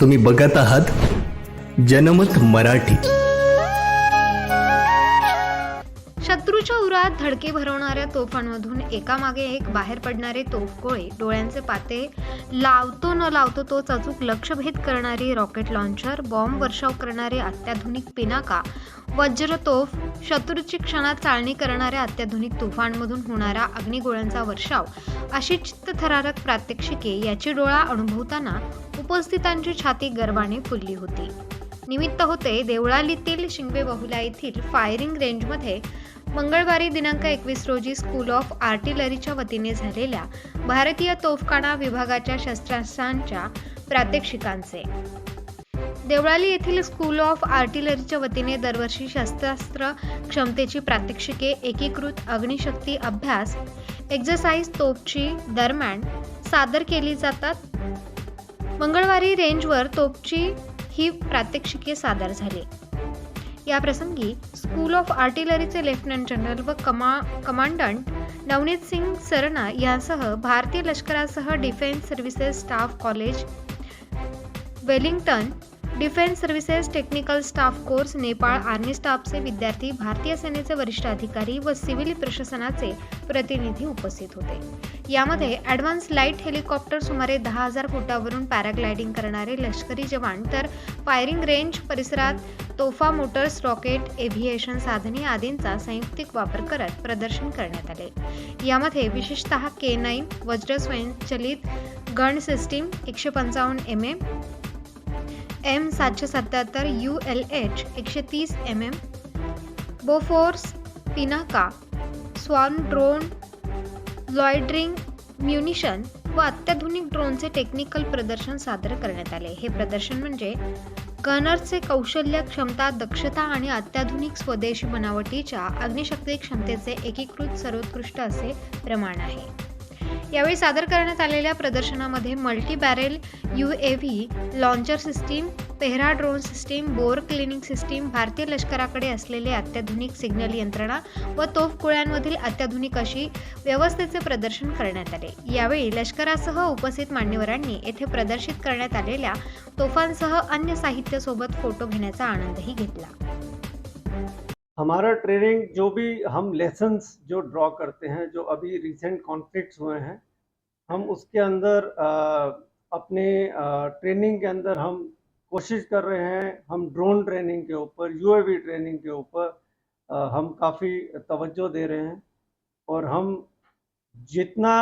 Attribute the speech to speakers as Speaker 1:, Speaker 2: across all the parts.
Speaker 1: तुम्ही बघत आहात जनमत मराठी।
Speaker 2: शत्रूच्या उरात धडके भरवणाऱ्या तोफांमधून एकामागे एक बाहेर पडणारे तोफगोळे, डोळ्यांचे पाते लावतो न लावतो तोच अचूक लक्ष्यभेद करणारी रॉकेट लॉन्चर, बॉम्ब वर्षाव करणारे अत्याधुनिक पिनाका, वज्र तोफ, शत्रूची क्षणात चाळणी करणाऱ्या अत्याधुनिक तोफांमधून होणारा अग्निगोळ्यांचा वर्षाव अशी चित्तथरारक प्रात्यक्षिके याची डोळा अनुभवताना उपस्थितांची छाती गर्वाने फुलली होती। निमित्त होते देवळालीतील शिंगवे बहुला येथील फायरिंग रेंजमध्ये मंगळवारी दिनांक 21 रोजी स्कूल ऑफ आर्टिलरीच्या वतीने झालेल्या भारतीय तोफखाना विभागाच्या शस्त्रास्त्रांच्या प्रात्यक्षिकांचे। देवळाली येथील स्कूल ऑफ आर्टिलरीच्या वतीने दरवर्षी शस्त्रास्त्र क्षमतेची प्रात्यक्षिके एकीकृत अग्निशक्ती अभ्यास एक्झरसाइज तोफची दरम्यान सादर केली जातात। मंगळवारी रेंजवर तोफची ही प्रात्यक्षिके सादर झाली। या प्रसंगी स्कूल ऑफ आर्टिलरीचे लेफ्टनंट जनरल व कमांडंट नवनीत सिंग सरना यांसह भारतीय लष्करासह defence services staff college Wellington, defence services technical staff course Nepal army स्टाफचे विद्यार्थी, भारतीय सेनेचे वरिष्ठ अधिकारी व सिव्हिल प्रशासनाचे प्रतिनिधी उपस्थित होते। यामध्ये ॲडव्हान्स लाईट हेलिकॉप्टर सुमारे 10,000 फुटावरून पॅराग्लायडिंग करणारे लष्करी जवान, तर फायरिंग रेंज परिसरात तोफा, मोटर्स, रॉकेट, एव्हिएशन साधने आदींचा संयुक्तिक वापर करत प्रदर्शन करण्यात आले। यामध्ये विशेषतः K9 वज्र स्वयंचलित gun system 155 mm, M777 ULH 130 mm, Bofors, Pinaka, swarm drone, loitering munition व अत्याधुनिक ड्रोनचे टेक्निकल प्रदर्शन सादर करण्यात आले। हे प्रदर्शन म्हणजे गनर्सचे कौशल्य, क्षमता, दक्षता आणि अत्याधुनिक स्वदेशी बनावटीच्या अग्निशक्ती क्षमतेचे एकीकृत सर्वोत्कृष्ट असे प्रमाण आहे। यावेळी सादर करण्यात आलेल्या प्रदर्शनामध्ये multi barrel UAV launcher system, Pehra drone system, bore cleaning system, भारतीय लष्कराकडे असलेले अत्याधुनिक सिग्नल यंत्रणा व तोफगोळ्यांमधील अत्याधुनिक अशी व्यवस्थेचे प्रदर्शन करण्यात आले। यावेळी लष्करासह उपस्थित मान्यवरांनी येथे प्रदर्शित करण्यात आलेल्या तोफांसह अन्य साहित्य सोबत फोटो घेण्याचा आनंदही घेतला।
Speaker 3: हमारा ट्रेनिंग जो भी हम लेसन्स जो ड्रॉ करते हैं, जो अभी रिसेंट कॉन्फ्लिक्ट्स हुए हैं, हम उसके अंदर अपने ट्रेनिंग के अंदर हम कोशिश कर रहे हैं। हम ड्रोन ट्रेनिंग के ऊपर, UAV ट्रेनिंग के ऊपर हम काफ़ी तवज्जो दे रहे हैं। और हम जितना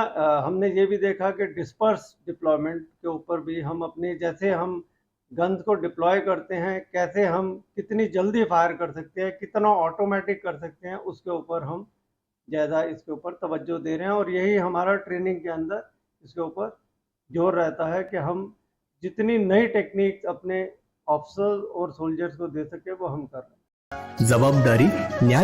Speaker 3: हमने ये भी देखा कि डिस्पर्स डिप्लॉयमेंट के ऊपर भी हम अपने, जैसे हम गन्स को डिप्लॉय करते हैं, कैसे हम कितनी जल्दी फायर कर सकते हैं, कितना ऑटोमेटिक कर सकते हैं, उसके ऊपर हम ज़्यादा इसके ऊपर तवज्जो दे रहे हैं। और यही हमारा ट्रेनिंग के अंदर इसके ऊपर जोर रहता है कि हम जितनी नई टेक्निक अपने ऑफिसर्स और सोल्जर्स को दे सके वो हम कर रहे हैं।
Speaker 1: जबाबदारी, न्याय